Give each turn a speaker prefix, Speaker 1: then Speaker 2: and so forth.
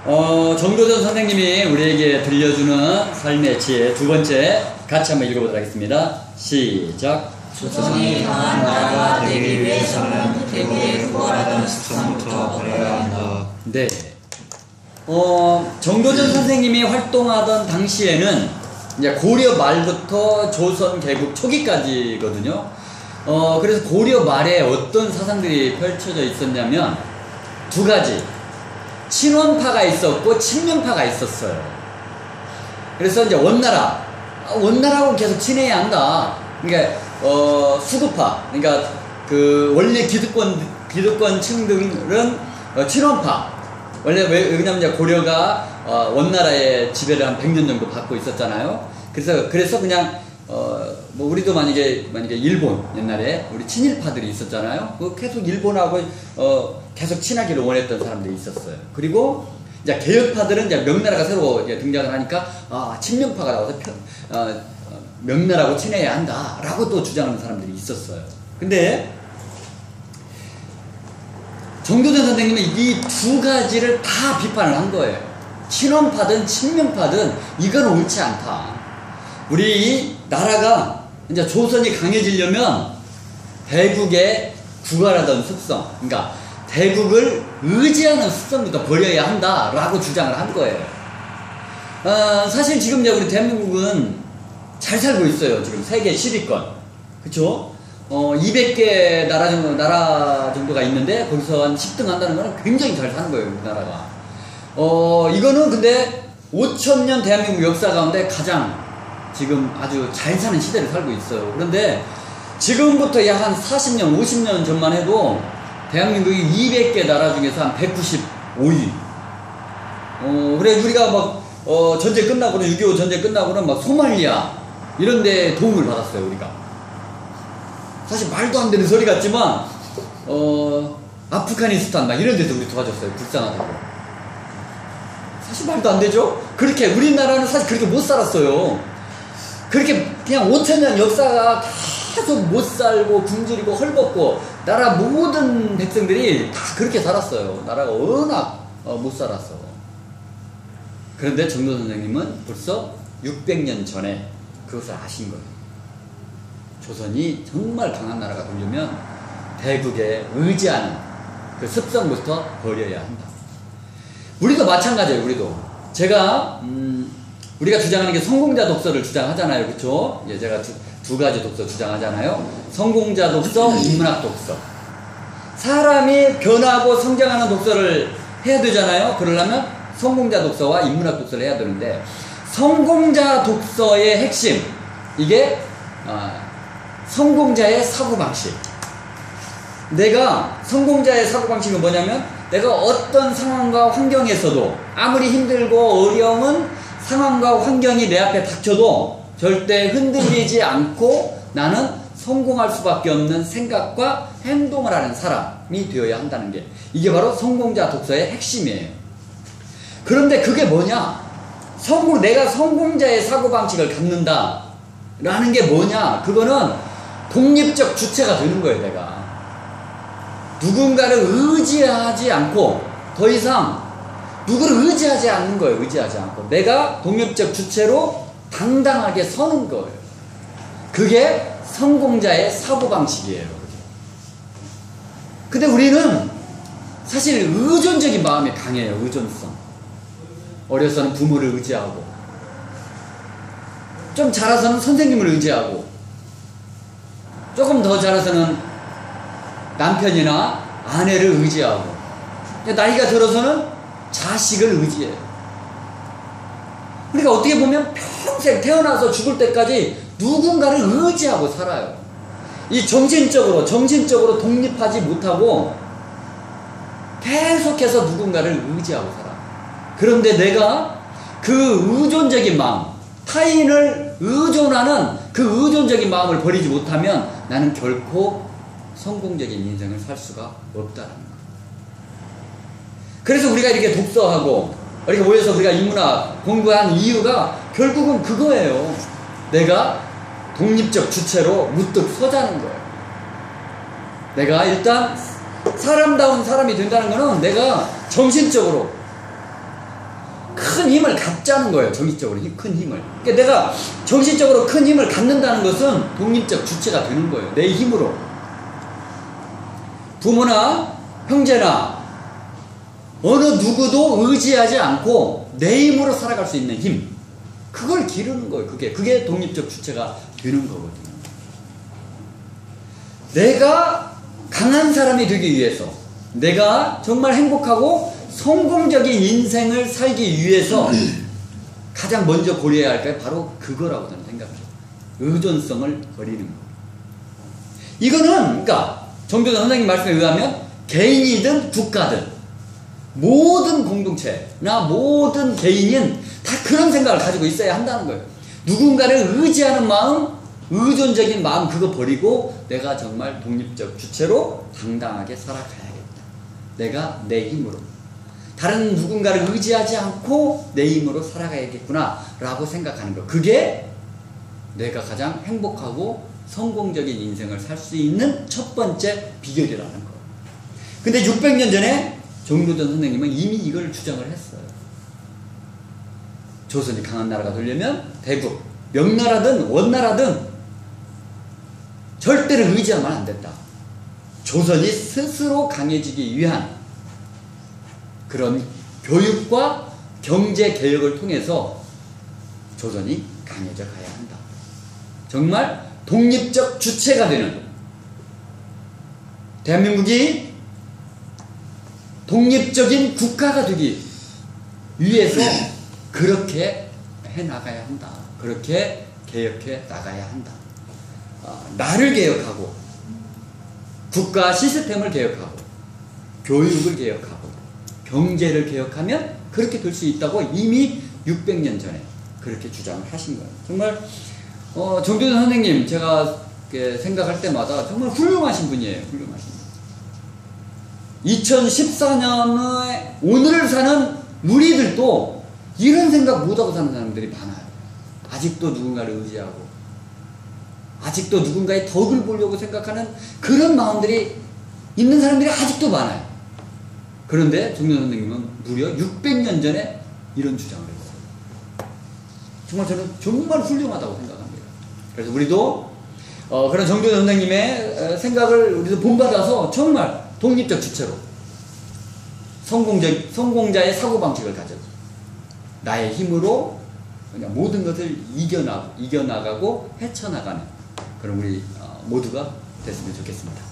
Speaker 1: 정도전 선생님이 우리에게 들려주는 삶의 지혜 두 번째 같이 한번 읽어보도록 하겠습니다. 시작.
Speaker 2: 조선이 강한 나라가 되기 위해서는 태국에 구하던 습성부터 버려야 한다.
Speaker 1: 네. 정도전 선생님이 활동하던 당시에는 이제 고려 말부터 조선 개국 초기까지거든요. 그래서 고려 말에 어떤 사상들이 펼쳐져 있었냐면 두 가지. 친원파가 있었고 친명파가 있었어요. 그래서 이제 원나라하고 계속 친해야 한다. 그러니까 수구파, 그러니까 그 원래 기득권층들은 친원파. 원래 왜냐면 이제 고려가 원나라의 지배를 한 100년 정도 받고 있었잖아요. 그래서 그냥 뭐 우리도 만약에 일본 옛날에 우리 친일파들이 있었잖아요. 그 계속 일본하고 계속 친하기를 원했던 사람들이 있었어요. 그리고 이제 개혁파들은 이제 명나라가 새로 이제 등장을 하니까 친명파가 나와서 명나라하고 친해야 한다라고 또 주장하는 사람들이 있었어요. 근데 정도전 선생님은 이 두 가지를 다 비판을 한 거예요. 친원파든 친명파든 이건 옳지 않다. 우리 나라가 이제 조선이 강해지려면 대국의 구걸하던 습성, 그러니까 대국을 의지하는 습성부터 버려야 한다라고 주장을 한 거예요. 사실 지금 이제 우리 대한민국은 잘 살고 있어요. 지금 세계 10위권, 그렇죠? 200개 나라 정도가 있는데 거기서 한 10등 한다는 거는 굉장히 잘 사는 거예요, 우리나라가. 이거는 근데 5,000년 대한민국 역사 가운데 가장 지금 아주 잘 사는 시대를 살고 있어요. 그런데 지금부터 약 한 40년, 50년 전만 해도 대한민국이 200개 나라 중에서 한 195위. 그래, 우리가 막, 전쟁 끝나고는, 6.25 전쟁 끝나고는 막 소말리아, 이런 데 도움을 받았어요, 우리가. 사실 말도 안 되는 소리 같지만, 아프가니스탄, 막 이런 데서 우리 도와줬어요. 불쌍하다고. 사실 말도 안 되죠? 그렇게, 우리나라는 사실 그렇게 못 살았어요. 그렇게 그냥 5,000년 역사가 계속 못 살고 굶주리고 헐벗고 나라 모든 백성들이 다 그렇게 살았어요. 나라가 워낙 못 살았어. 그런데 정도 선생님은 벌써 600년 전에 그것을 아신 거예요. 조선이 정말 강한 나라가 되려면 대국에 의지하는 그 습성부터 버려야 한다. 우리도 마찬가지예요. 우리가 주장하는 게 성공자 독서를 주장하잖아요. 그쵸? 예, 제가 두 가지 독서 주장하잖아요. 성공자 독서, 인문학 독서. 사람이 변하고 성장하는 독서를 해야 되잖아요. 그러려면 성공자 독서와 인문학 독서를 해야 되는데, 성공자 독서의 핵심, 이게 성공자의 사고방식. 내가 성공자의 사고방식은 뭐냐면, 내가 어떤 상황과 환경에서도 아무리 힘들고 어려운 상황과 환경이 내 앞에 닥쳐도 절대 흔들리지 않고 나는 성공할 수밖에 없는 생각과 행동을 하는 사람이 되어야 한다는 게, 이게 바로 성공자 독서의 핵심이에요. 그런데 그게 뭐냐? 내가 성공자의 사고방식을 갖는다 라는 게 뭐냐? 그거는 독립적 주체가 되는 거예요. 내가 누군가를 의지하지 않고, 더 이상 누구를 의지하지 않는 거예요. 의지하지 않고 내가 독립적 주체로 당당하게 서는 거예요. 그게 성공자의 사고방식이에요. 근데 우리는 사실 의존적인 마음이 강해요. 의존성. 어려서는 부모를 의지하고, 좀 자라서는 선생님을 의지하고, 조금 더 자라서는 남편이나 아내를 의지하고, 나이가 들어서는 자식을 의지해요. 그러니까 어떻게 보면 평생 태어나서 죽을 때까지 누군가를 의지하고 살아요. 이 정신적으로 독립하지 못하고 계속해서 누군가를 의지하고 살아. 그런데 내가 그 의존적인 마음, 타인을 의존하는 그 의존적인 마음을 버리지 못하면 나는 결코 성공적인 인생을 살 수가 없다는 거예요. 그래서 우리가 이렇게 독서하고 이렇게 모여서 우리가 인문학 공부한 이유가 결국은 그거예요. 내가 독립적 주체로 무뚝 서자는 거예요. 내가 일단 사람다운 사람이 된다는 거는 내가 정신적으로 큰 힘을 갖자는 거예요. 정신적으로 큰 힘을. 그러니까 내가 정신적으로 큰 힘을 갖는다는 것은 독립적 주체가 되는 거예요. 내 힘으로. 부모나 형제나 어느 누구도 의지하지 않고 내 힘으로 살아갈 수 있는 힘. 그걸 기르는 거예요. 그게 독립적 주체가 되는 거거든요. 내가 강한 사람이 되기 위해서, 내가 정말 행복하고 성공적인 인생을 살기 위해서 가장 먼저 고려해야 할 게 바로 그거라고 저는 생각해요. 의존성을 버리는 거. 이거는 그러니까 정교도 선생님 말씀에 의하면 개인이든 국가든 모든 공동체나 모든 개인은 다 그런 생각을 가지고 있어야 한다는 거예요. 누군가를 의지하는 마음, 의존적인 마음 그거 버리고 내가 정말 독립적 주체로 당당하게 살아가야겠다. 내가 내 힘으로. 다른 누군가를 의지하지 않고 내 힘으로 살아가야겠구나 라고 생각하는 거. 그게 내가 가장 행복하고 성공적인 인생을 살 수 있는 첫 번째 비결이라는 거. 근데 600년 전에 정교전 선생님은 이미 이걸 주장을 했어요. 조선이 강한 나라가 되려면 대국, 명나라든 원나라든 절대로 의지하면 안 된다. 조선이 스스로 강해지기 위한 그런 교육과 경제 개혁을 통해서 조선이 강해져 가야 한다. 정말 독립적 주체가 되는, 대한민국이 독립적인 국가가 되기 위해서 그렇게 해나가야 한다. 그렇게 개혁해 나가야 한다. 나를 개혁하고 국가 시스템을 개혁하고 교육을 개혁하고 경제를 개혁하면 그렇게 될 수 있다고 이미 600년 전에 그렇게 주장을 하신 거예요. 정말 정교전 선생님 제가 생각할 때마다 정말 훌륭하신 분이에요. 훌륭하신 분. 2014년에 오늘을 사는 우리들도 이런 생각 못하고 사는 사람들이 많아요. 아직도 누군가를 의지하고 아직도 누군가의 덕을 보려고 생각하는 그런 마음들이 있는 사람들이 아직도 많아요. 그런데 정교전 선생님은 무려 600년 전에 이런 주장을 했어요. 정말 저는 정말 훌륭하다고 생각합니다. 그래서 우리도 그런 정교전 선생님의 생각을 우리도 본받아서 정말 독립적 주체로 성공자의 사고방식을 가져 나의 힘으로 그냥 모든 것을 이겨나가고 헤쳐나가는 그런 우리 모두가 됐으면 좋겠습니다.